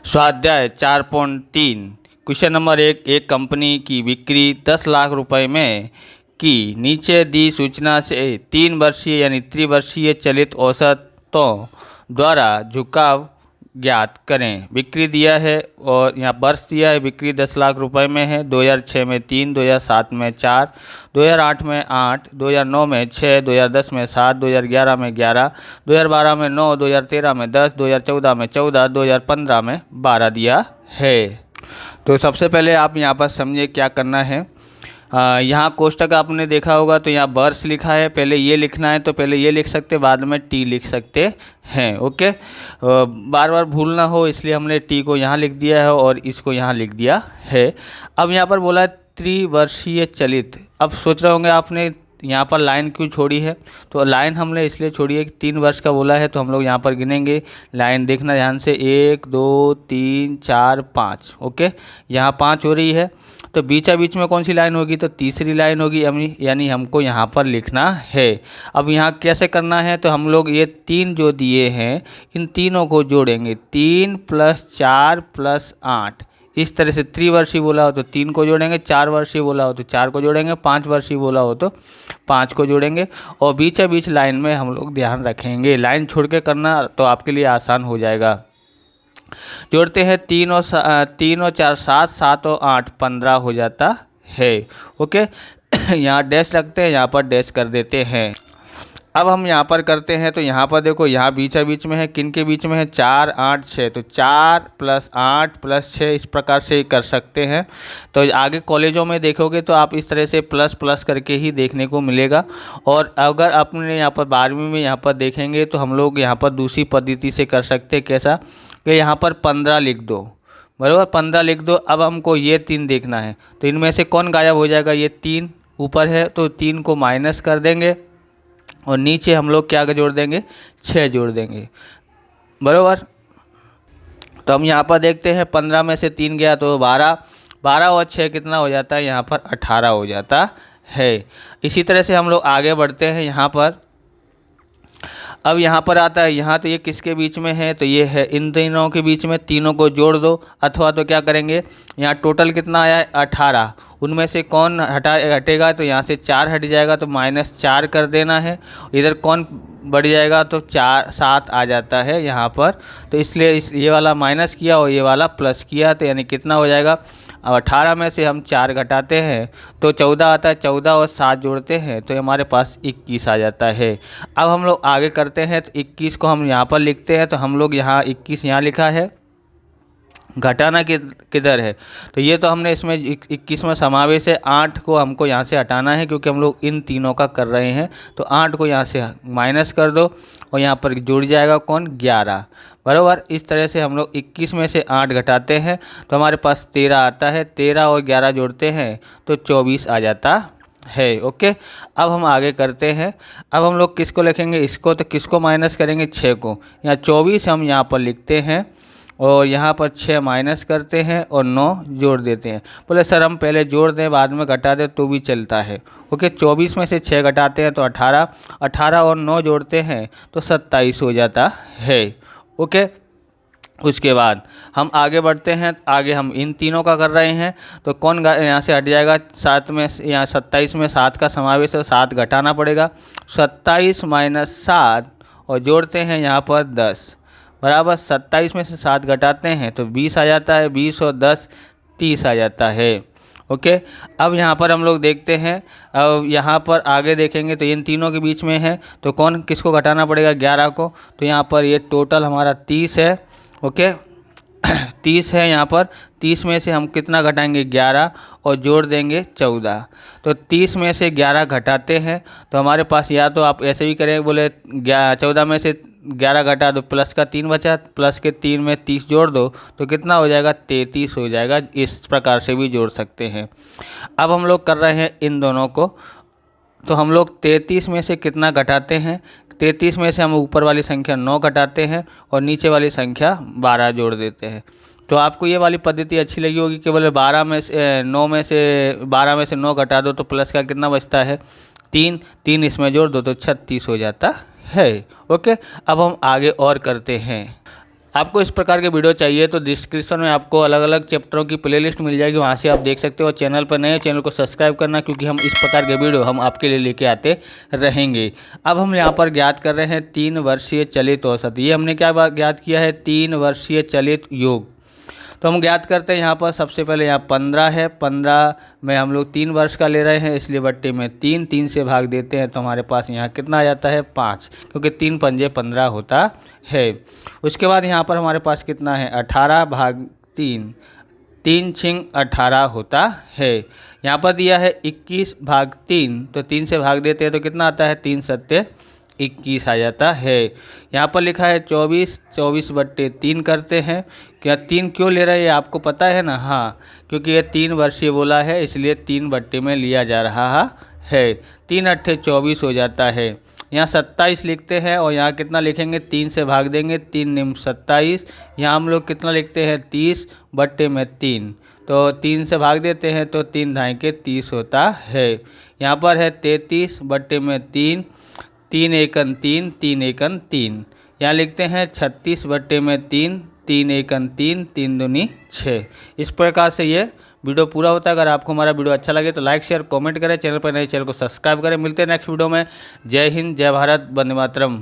स्वाध्याय 4.3 question number 1। एक company की बिक्री 10 लाख रुपए में की नीचे दी सूचना से 3 वर्षीय यानी त्रिवर्षीय चलित औसतों द्वारा झुकाव ज्ञात करें। बिक्री दिया है और यहाँ वर्ष दिया है। बिक्री 10 लाख रुपए में है। 2006 में 3, 2007 में 4, 2008 में 8, 2009 में 6, 2010 में 7, 2011 में 11, 2012 में 9, 2013 में 10, 2014 में 14, 2015 में 12 दिया है। तो सबसे पहले आप यहाँ पर समझिए क्या करना है। यहाँ कोष्टक आपने देखा होगा तो यहाँ वर्ष लिखा है, पहले ये लिखना है तो पहले ये लिख सकते, बाद में टी लिख सकते हैं। ओके, बार बार भूल ना हो इसलिए हमने टी को यहाँ लिख दिया है और इसको यहाँ लिख दिया है। अब यहाँ पर बोला है त्रिवर्षीय चलित। अब सोच रहे होंगे आपने यहाँ पर लाइन क्यों छोड़ी है, तो लाइन हमने इसलिए छोड़ी है कि 3 वर्ष का बोला है तो हम लोग यहाँ पर गिनेंगे। लाइन देखना ध्यान से, 1 2 3 4 5। ओके, यहाँ 5 हो रही है तो बीचा बीच में कौन सी लाइन होगी, तो तीसरी लाइन होगी, यानी हमको यहाँ पर लिखना है। अब यहाँ कैसे करना है, तो हम लोग ये 3 जो दिए हैं इन तीनों को जोड़ेंगे। 3 + 4 + 8, इस तरह से। त्रिवर्षीय बोला हो तो 3 को जोड़ेंगे, 4 वर्षीय बोला हो तो 4 को जोड़ेंगे, 5 वर्षीय बोला हो तो 5 को जोड़ेंगे। और बीचा बीच लाइन में हम लोग ध्यान रखेंगे, लाइन छोड़ के करना तो आपके लिए आसान हो जाएगा। जोड़ते हैं 3 और 4 7, 7 और 8 15 हो जाता है। ओके, यहाँ डैश रखते हैं, यहाँ पर डैश कर देते हैं। अब हम यहाँ पर करते हैं तो यहाँ पर देखो, यहाँ बीचा बीच में है, किन के बीच में है, 4 8 6, तो 4 + 8 + 6 इस प्रकार से कर सकते हैं। तो आगे कॉलेजों में देखोगे तो आप इस तरह से प्लस प्लस करके ही देखने को मिलेगा। और अगर अपने यहाँ पर 12वीं में यहाँ पर देखेंगे तो हम लोग यहाँ पर दूसरी पद्धति से कर सकते हैं। कैसा कि यहाँ पर 15 लिख दो, बराबर 15 लिख दो। अब हमको ये 3 देखना है तो इनमें से कौन गायब हो जाएगा, ये 3 ऊपर है तो 3 को माइनस कर देंगे और नीचे हम लोग क्या जोड़ देंगे, 6 जोड़ देंगे, बराबर। तो हम यहाँ पर देखते हैं 15 में से 3 गया तो 12, 12 और 6 कितना हो जाता है, यहाँ पर 18 हो जाता है। इसी तरह से हम लोग आगे बढ़ते हैं यहाँ पर। अब यहाँ पर आता है, यहाँ तो ये किसके बीच में है, तो ये है इन तीनों के बीच में, तीनों को जोड़ दो। अथवा तो क्या करेंगे, यहाँ टोटल कितना आया है 18, उनमें से कौन हटेगा, तो यहाँ से 4 हट जाएगा तो -4 कर देना है। इधर कौन बढ़ जाएगा तो 7 आ जाता है यहाँ पर। तो इसलिए ये वाला माइनस किया और ये वाला प्लस किया, तो यानी कितना हो जाएगा। अब 18 में से हम 4 घटाते हैं तो 14 आता है, 14 और 7 जोड़ते हैं तो हमारे पास 21 आ जाता है। अब हम लोग आगे करते हैं तो 21 को हम यहाँ पर लिखते हैं, तो हम लोग यहाँ 21 यहाँ लिखा है, घटाना किधर है, तो ये तो हमने इसमें 21 में समावेश है। 8 को हमको यहाँ से हटाना है क्योंकि हम लोग इन तीनों का कर रहे हैं, तो 8 को यहाँ से माइनस कर दो और यहाँ पर जुड़ जाएगा कौन, 11, बराबर। इस तरह से हम लोग 21 में से 8 घटाते हैं तो हमारे पास 13 आता है। 13 और 11 जोड़ते हैं तो 24 आ जाता है। ओके, अब हम आगे करते हैं। अब हम लोग किसको लिखेंगे, इसको, तो किसको माइनस करेंगे, 6 को। यहाँ 24 हम यहाँ पर लिखते हैं और यहाँ पर 6 माइनस करते हैं और 9 जोड़ देते हैं। बोले सर हम पहले जोड़ दें बाद में घटा दें तो भी चलता है। ओके, 24 में से 6 घटाते हैं तो 18, 18 और 9 जोड़ते हैं तो 27 हो जाता है। ओके, उसके बाद हम आगे बढ़ते हैं। आगे हम इन तीनों का कर रहे हैं तो कौन यहाँ से हट जाएगा, 7 में, यहाँ 27 में 7 का समावेश है, 7 घटाना पड़ेगा। 27 - 7 और जोड़ते हैं यहाँ पर 10, बराबर। 27 में से 7 घटाते हैं तो 20 आ जाता है। 20 और 10 30 आ जाता है। ओके, अब यहाँ पर हम लोग देखते हैं। अब यहाँ पर आगे देखेंगे तो इन तीनों के बीच में है तो कौन किसको घटाना पड़ेगा, 11 को। तो यहाँ पर ये टोटल हमारा 30 है। ओके, 30 है यहाँ पर। 30 में से हम कितना घटाएंगे, 11 और जोड़ देंगे 14। तो 30 में से 11 घटाते हैं तो हमारे पास, या तो आप ऐसे भी करें, बोले 14 में से 11 घटा दो, प्लस का 3 बचा, प्लस के 3 में 30 जोड़ दो तो कितना हो जाएगा, 33 हो जाएगा। इस प्रकार से भी जोड़ सकते हैं। अब हम लोग कर रहे हैं इन दोनों को, तो हम लोग 33 में से कितना घटाते हैं, 33 में से हम ऊपर वाली संख्या 9 घटाते हैं और नीचे वाली संख्या 12 जोड़ देते हैं। तो आपको ये वाली पद्धति अच्छी लगी होगी कि बोले 12 में से 9 में से 12 में से 9 घटा दो तो प्लस का कितना बचता है, 3, 3 इसमें जोड़ दो तो 36 हो जाता है। ओके, अब हम आगे और करते हैं। आपको इस प्रकार के वीडियो चाहिए तो डिस्क्रिप्शन में आपको अलग अलग चैप्टरों की प्लेलिस्ट मिल जाएगी, वहाँ से आप देख सकते हो। चैनल पर नए चैनल को सब्सक्राइब करना, क्योंकि हम इस प्रकार के वीडियो हम आपके लिए लेके आते रहेंगे। अब हम यहाँ पर ज्ञात कर रहे हैं 3 वर्षीय चलित औसत। ये हमने क्या ज्ञात किया है, 3 वर्षीय चलित योग। तो हम ज्ञात करते हैं यहाँ पर सबसे पहले यहाँ 15 है, 15 में हम लोग 3 वर्ष का ले रहे हैं, इसलिए बट्टे में 3 से भाग देते हैं तो हमारे पास यहाँ कितना आ जाता है 5, क्योंकि 3 पंजे 15 होता है। उसके बाद यहाँ पर हमारे पास कितना है 18 भाग 3, 3 छिंग 18 होता है। यहाँ पर दिया है 21 भाग 3, तो 3 से भाग देते हैं तो कितना आता है 3 सत्ते 21 आ जाता है। यहाँ पर लिखा है 24, 24 बट्टे 3 करते हैं। क्या 3 क्यों ले रहे हैं ये आपको पता है ना? हाँ, क्योंकि ये 3 वर्षीय बोला है, इसलिए 3 बट्टे में लिया जा रहा है। 3 अट्ठे 24 हो जाता है। यहाँ 27 लिखते हैं और यहाँ कितना लिखेंगे 3 से भाग देंगे, 3 निम 27। यहाँ हम लोग कितना लिखते हैं 30 बट्टे में 3, तो 3 से भाग देते हैं तो 3 ढाई के 30 होता है। यहाँ पर है 33 बट्टे में 3, 3 एकन 3, 3 एकन 3। यहाँ लिखते हैं 36 बट्टे में 3, 3 एकन 3, 3 दूनी 6। इस प्रकार से ये वीडियो पूरा होता है। अगर आपको हमारा वीडियो अच्छा लगे तो लाइक शेयर कमेंट करें, चैनल पर नए चैनल को सब्सक्राइब करें। मिलते हैं नेक्स्ट वीडियो में। जय हिंद, जय भारत, वंदे मातरम।